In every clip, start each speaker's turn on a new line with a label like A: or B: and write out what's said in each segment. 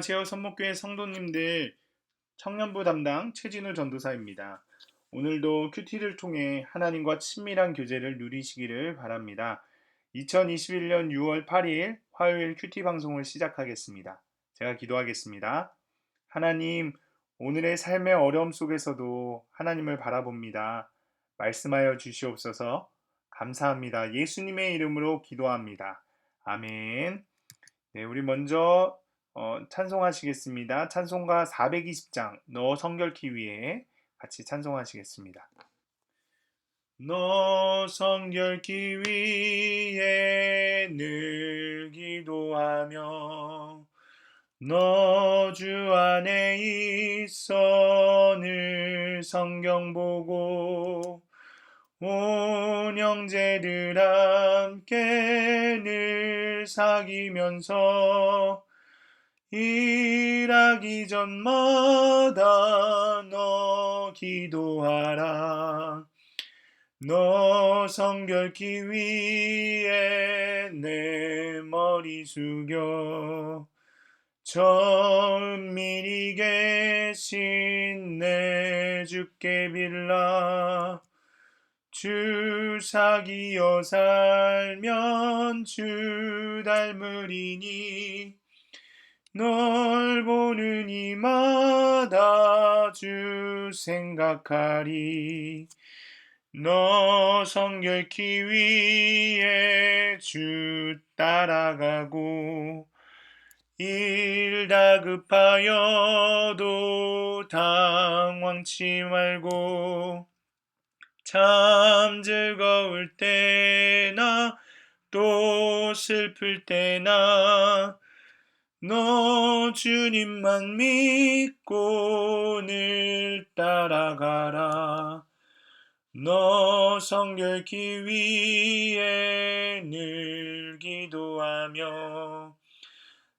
A: 안녕하세요. 선목교회 성도님들, 청년부 담당 최진우 전도사입니다. 오늘도 큐티를 통해 하나님과 친밀한 교제를 누리시기를 바랍니다. 2021년 6월 8일 화요일 큐티 방송을 시작하겠습니다. 제가 기도하겠습니다. 하나님, 오늘의 삶의 어려움 속에서도 하나님을 바라봅니다. 말씀하여 주시옵소서. 감사합니다. 예수님의 이름으로 기도합니다. 아멘. 네, 우리 먼저 찬송하시겠습니다. 찬송가 420장 너 성결케 위해 같이 찬송하시겠습니다. 너 성결케 위해 늘 기도하며 너 주 안에 있어 늘 성경 보고 온 형제들 함께 늘 사귀면서 일하기 전마다 너 기도하라. 너 성결케 위해 내 머리 숙여 저 은밀히 계신 내 주께 빌라. 주 사귀어 살면 주 닮으리니 널 보는 이마다 주 생각하리. 너 성결케 위해 주 따라가고 일 다급하여도 당황치 말고 참 즐거울 때나 또 슬플 때나 너 주님만 믿고 늘 따라가라. 너 성결케 위해 늘 기도하며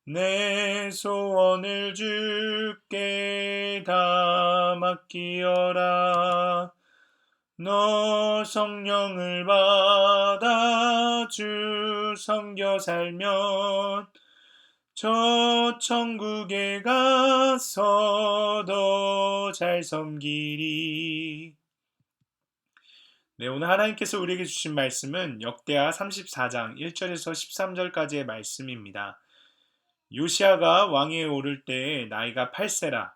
A: 내 소원을 주께 다 맡기어라. 너 성령을 받아 주 섬겨 살면 저 천국에 가서 더 잘 섬기리. 네, 오늘 하나님께서 우리에게 주신 말씀은 역대하 34장 1절에서 13절까지의 말씀입니다. 요시아가 왕위에 오를 때에 나이가 8세라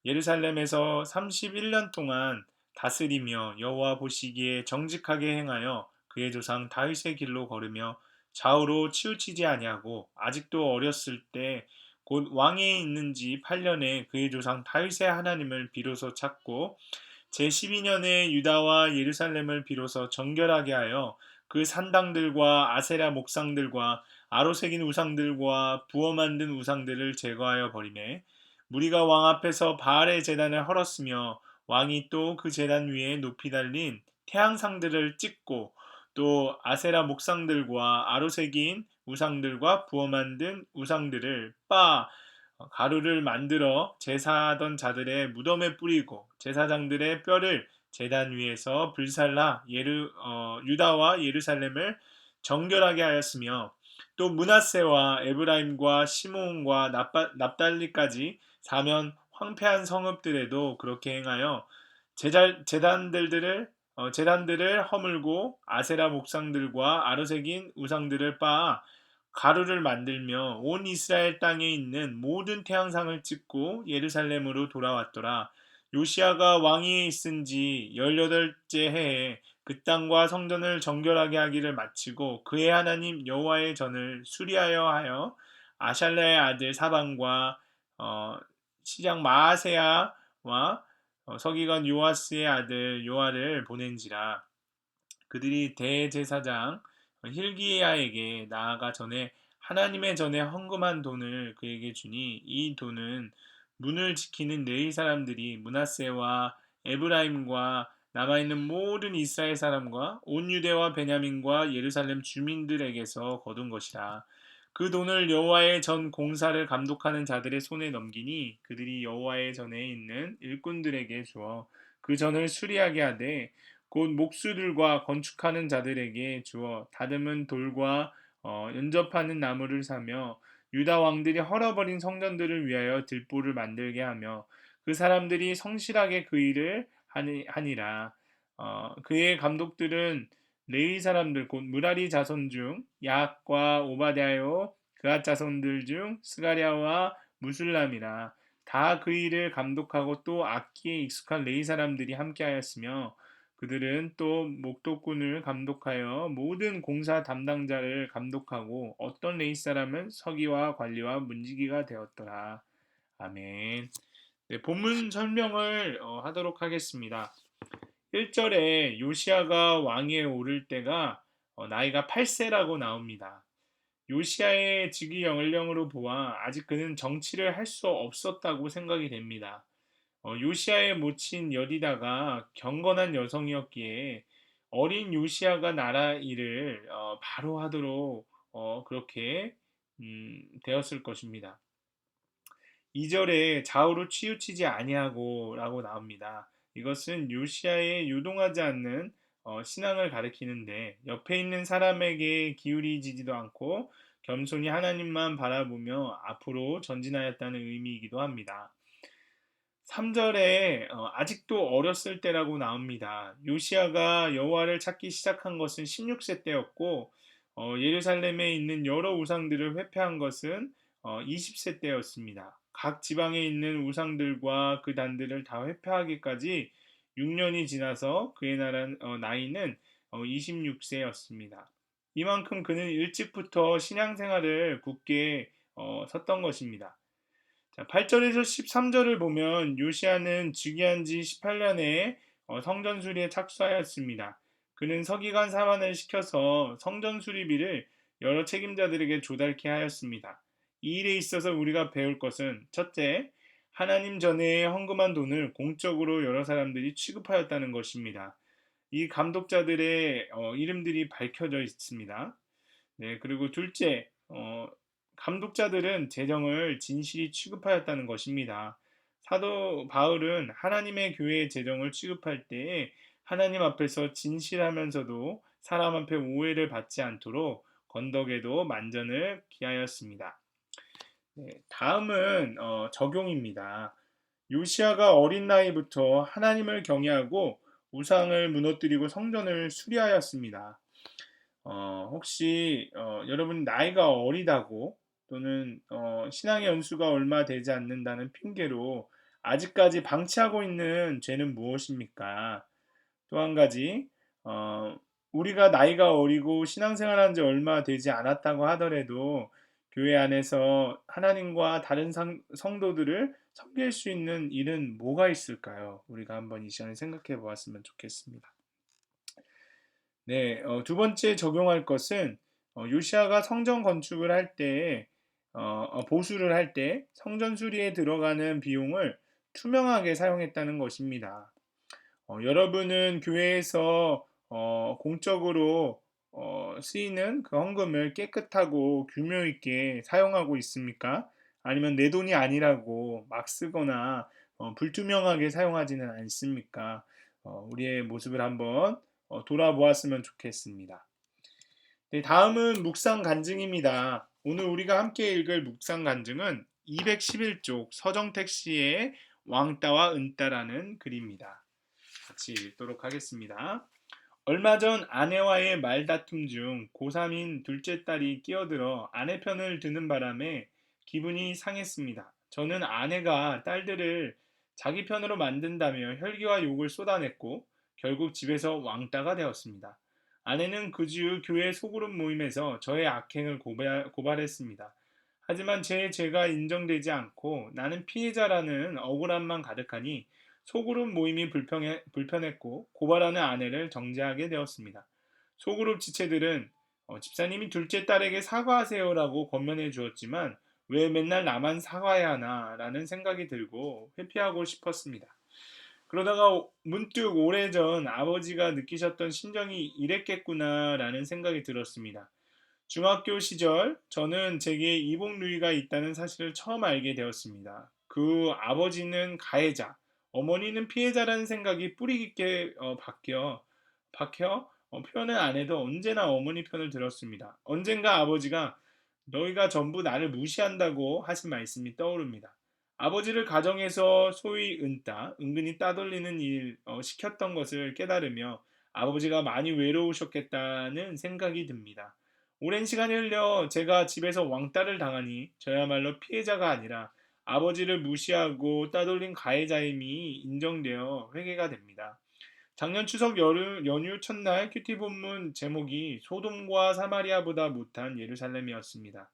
A: 예루살렘에서 31년 동안 다스리며 여호와 보시기에 정직하게 행하여 그의 조상 다윗의 길로 걸으며 좌우로 치우치지 아니하고 아직도 어렸을 때 곧 왕위에 있는 지 8년에 그의 조상 다윗의 하나님을 비로소 찾고 제12년에 유다와 예루살렘을 비로소 정결하게 하여 그 산당들과 아세라 목상들과 아로새긴 우상들과 부어 만든 우상들을 제거하여 버리매 무리가 왕 앞에서 바알의 제단을 헐었으며 왕이 또 그 제단 위에 높이 달린 태양상들을 찍고 또 아세라 목상들과 아로새긴 우상들과 부어 만든 우상들을 빻아 가루를 만들어 제사하던 자들의 무덤에 뿌리고 제사장들의 뼈를 제단 위에서 불살라 유다와 예루살렘을 정결하게 하였으며 또 므낫세와 에브라임과 시므온과 납달리까지 사면 황폐한 성읍들에도 그렇게 행하여 제단들을 허물고 아세라 목상들과 아르새긴 우상들을 빻아 가루를 만들며 온 이스라엘 땅에 있는 모든 태양상을 찍고 예루살렘으로 돌아왔더라. 요시아가 왕위에 있은 지 18째 해에 그 땅과 성전을 정결하게 하기를 마치고 그의 하나님 여호와의 전을 수리하여 아샬랴의 아들 사방과 시장 마아세야와 서기관 요아스의 아들 요아를 보낸지라. 그들이 대제사장 힐기야에게 나아가 전에 하나님의 전에 헌금한 돈을 그에게 주니 이 돈은 문을 지키는 레위 사람들이 므낫세와 에브라임과 남아있는 모든 이스라엘 사람과 온 유대와 베냐민과 예루살렘 주민들에게서 거둔 것이라. 그 돈을 여호와의 전 공사를 감독하는 자들의 손에 넘기니 그들이 여호와의 전에 있는 일꾼들에게 주어 그 전을 수리하게 하되 곧 목수들과 건축하는 자들에게 주어 다듬은 돌과 연접하는 나무를 사며 유다 왕들이 헐어버린 성전들을 위하여 들보를 만들게 하며 그 사람들이 성실하게 그 일을 하니라. 그의 감독들은 레위 사람들 곧 무라리 자손 중 야과 오바댜요 그앗 자손들 중 스가랴와 무술람이라. 다 그 일을 감독하고 또 악기에 익숙한 레위 사람들이 함께하였으며 그들은 또 목독군을 감독하여 모든 공사 담당자를 감독하고 어떤 레위 사람은 서기와 관리와 문지기가 되었더라. 아멘. 네, 본문 설명을 하도록 하겠습니다. 1절에 요시아가 왕위에 오를 때가 나이가 8세라고 나옵니다. 요시아의 즉위 연령으로 보아 아직 그는 정치를 할 수 없었다고 생각이 됩니다. 요시아의 모친 여디다가 경건한 여성이었기에 어린 요시아가 나라 일을 바로 하도록 그렇게 되었을 것입니다. 2절에 좌우로 치우치지 아니하고 라고 나옵니다. 이것은 요시아의 유동하지 않는 신앙을 가리키는데 옆에 있는 사람에게 기울이지도 않고 겸손히 하나님만 바라보며 앞으로 전진하였다는 의미이기도 합니다. 3절에 아직도 어렸을 때라고 나옵니다. 요시아가 여호와를 찾기 시작한 것은 16세 때였고 예루살렘에 있는 여러 우상들을 회폐한 것은 20세 때였습니다. 각 지방에 있는 우상들과 그 단들을 다 회폐하기까지 6년이 지나서 그의 나이는 26세였습니다. 이만큼 그는 일찍부터 신앙생활을 굳게 섰던 것입니다. 자, 8절에서 13절을 보면 요시아는 즉위한 지 18년에 성전 수리에 착수하였습니다. 그는 서기관 사만을 시켜서 성전 수리비를 여러 책임자들에게 조달케 하였습니다. 이 일에 있어서 우리가 배울 것은 첫째, 하나님 전에 헌금한 돈을 공적으로 여러 사람들이 취급하였다는 것입니다. 이 감독자들의 이름들이 밝혀져 있습니다. 네, 그리고 둘째, 감독자들은 재정을 진실이 취급하였다는 것입니다. 사도 바울은 하나님의 교회의 재정을 취급할 때에 하나님 앞에서 진실하면서도 사람 앞에 오해를 받지 않도록 건덕에도 만전을 기하였습니다. 네, 다음은 적용입니다. 요시아가 어린 나이부터 하나님을 경외하고 우상을 무너뜨리고 성전을 수리하였습니다. 혹시 여러분 나이가 어리다고 또는 신앙의 연수가 얼마 되지 않는다는 핑계로 아직까지 방치하고 있는 죄는 무엇입니까? 또 한 가지 우리가 나이가 어리고 신앙생활한 지 얼마 되지 않았다고 하더라도 교회 안에서 하나님과 다른 성도들을 섬길 수 있는 일은 뭐가 있을까요? 우리가 한번 이 시간에 생각해 보았으면 좋겠습니다. 네, 두 번째 적용할 것은 요시아가 성전 건축을 할 때, 보수를 할 때 성전 수리에 들어가는 비용을 투명하게 사용했다는 것입니다. 여러분은 교회에서 공적으로 쓰이는 그 헌금을 깨끗하고 규모 있게 사용하고 있습니까? 아니면 내 돈이 아니라고 막 쓰거나 불투명하게 사용하지는 않습니까? 우리의 모습을 한번 돌아보았으면 좋겠습니다. 네, 다음은 묵상 간증입니다. 오늘 우리가 함께 읽을 묵상 간증은 211쪽 서정택 씨의 왕따와 은따라는 글입니다. 같이 읽도록 하겠습니다. 얼마 전 아내와의 말다툼 중 고3인 둘째 딸이 끼어들어 아내 편을 드는 바람에 기분이 상했습니다. 저는 아내가 딸들을 자기 편으로 만든다며 혈기와 욕을 쏟아냈고 결국 집에서 왕따가 되었습니다. 아내는 그 주 교회 소그룹 모임에서 저의 악행을 고발했습니다. 하지만 제 죄가 인정되지 않고 나는 피해자라는 억울함만 가득하니 소그룹 모임이 불편했고 고발하는 아내를 정죄하게 되었습니다. 소그룹 지체들은 집사님이 둘째 딸에게 사과하세요라고 권면해 주었지만 왜 맨날 나만 사과해야 하나 라는 생각이 들고 회피하고 싶었습니다. 그러다가 문득 오래전 아버지가 느끼셨던 심정이 이랬겠구나 라는 생각이 들었습니다. 중학교 시절 저는 제게 이복 누이가 있다는 사실을 처음 알게 되었습니다. 그 아버지는 가해자, 어머니는 피해자라는 생각이 뿌리 깊게 박혀 표현을 안 해도 언제나 어머니 편을 들었습니다. 언젠가 아버지가 너희가 전부 나를 무시한다고 하신 말씀이 떠오릅니다. 아버지를 가정에서 소위 은근히 따돌리는 일 시켰던 것을 깨달으며 아버지가 많이 외로우셨겠다는 생각이 듭니다. 오랜 시간이 흘려 제가 집에서 왕따를 당하니 저야말로 피해자가 아니라 아버지를 무시하고 따돌린 가해자임이 인정되어 회개가 됩니다. 작년 추석 연휴 첫날 큐티 본문 제목이 소돔과 사마리아보다 못한 예루살렘이었습니다.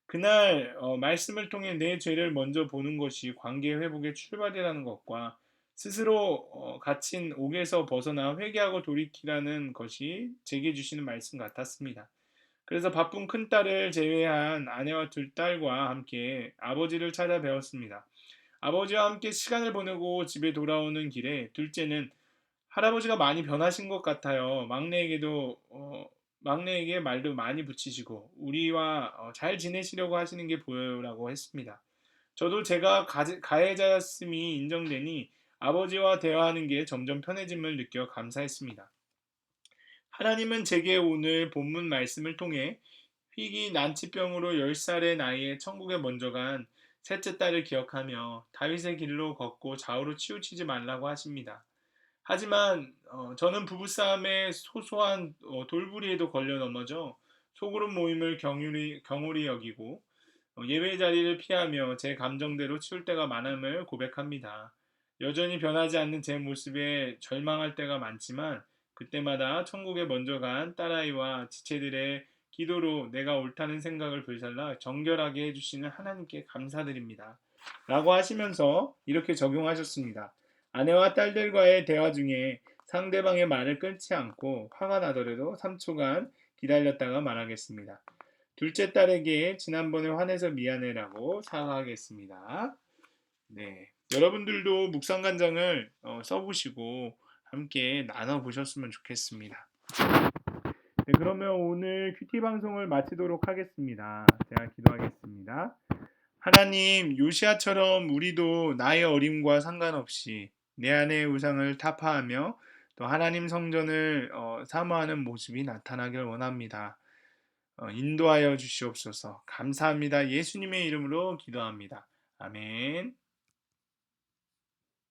A: 그날 말씀을 통해 내 죄를 먼저 보는 것이 관계 회복의 출발이라는 것과 스스로 갇힌 옥에서 벗어나 회개하고 돌이키라는 것이 제게 주시는 말씀 같았습니다. 그래서 바쁜 큰딸을 제외한 아내와 둘 딸과 함께 아버지를 찾아 배웠습니다. 아버지와 함께 시간을 보내고 집에 돌아오는 길에 둘째는 할아버지가 많이 변하신 것 같아요. 막내에게 말도 많이 붙이시고 우리와 잘 지내시려고 하시는 게 보여요라고 했습니다. 저도 제가 가해자였음이 인정되니 아버지와 대화하는 게 점점 편해짐을 느껴 감사했습니다. 하나님은 제게 오늘 본문 말씀을 통해 희귀 난치병으로 10살의 나이에 천국에 먼저 간 셋째 딸을 기억하며 다윗의 길로 걷고 좌우로 치우치지 말라고 하십니다. 하지만 저는 부부싸움에 소소한 돌부리에도 걸려 넘어져 소그룹 모임을 경홀히 여기고 예배 자리를 피하며 제 감정대로 치울 때가 많음을 고백합니다. 여전히 변하지 않는 제 모습에 절망할 때가 많지만 그때마다 천국에 먼저 간 딸아이와 지체들의 기도로 내가 옳다는 생각을 불살라 정결하게 해주시는 하나님께 감사드립니다. 라고 하시면서 이렇게 적용하셨습니다. 아내와 딸들과의 대화 중에 상대방의 말을 끊지 않고 화가 나더라도 3초간 기다렸다가 말하겠습니다. 둘째 딸에게 지난번에 화내서 미안해라고 사과하겠습니다. 네. 여러분들도 묵상간장을 써보시고 함께 나눠보셨으면 좋겠습니다. 네, 그러면 오늘 큐티 방송을 마치도록 하겠습니다. 제가 기도하겠습니다. 하나님, 요시아처럼 우리도 나의 어림과 상관없이 내 안의 우상을 타파하며 또 하나님 성전을 사모하는 모습이 나타나길 원합니다. 인도하여 주시옵소서. 감사합니다. 예수님의 이름으로 기도합니다. 아멘.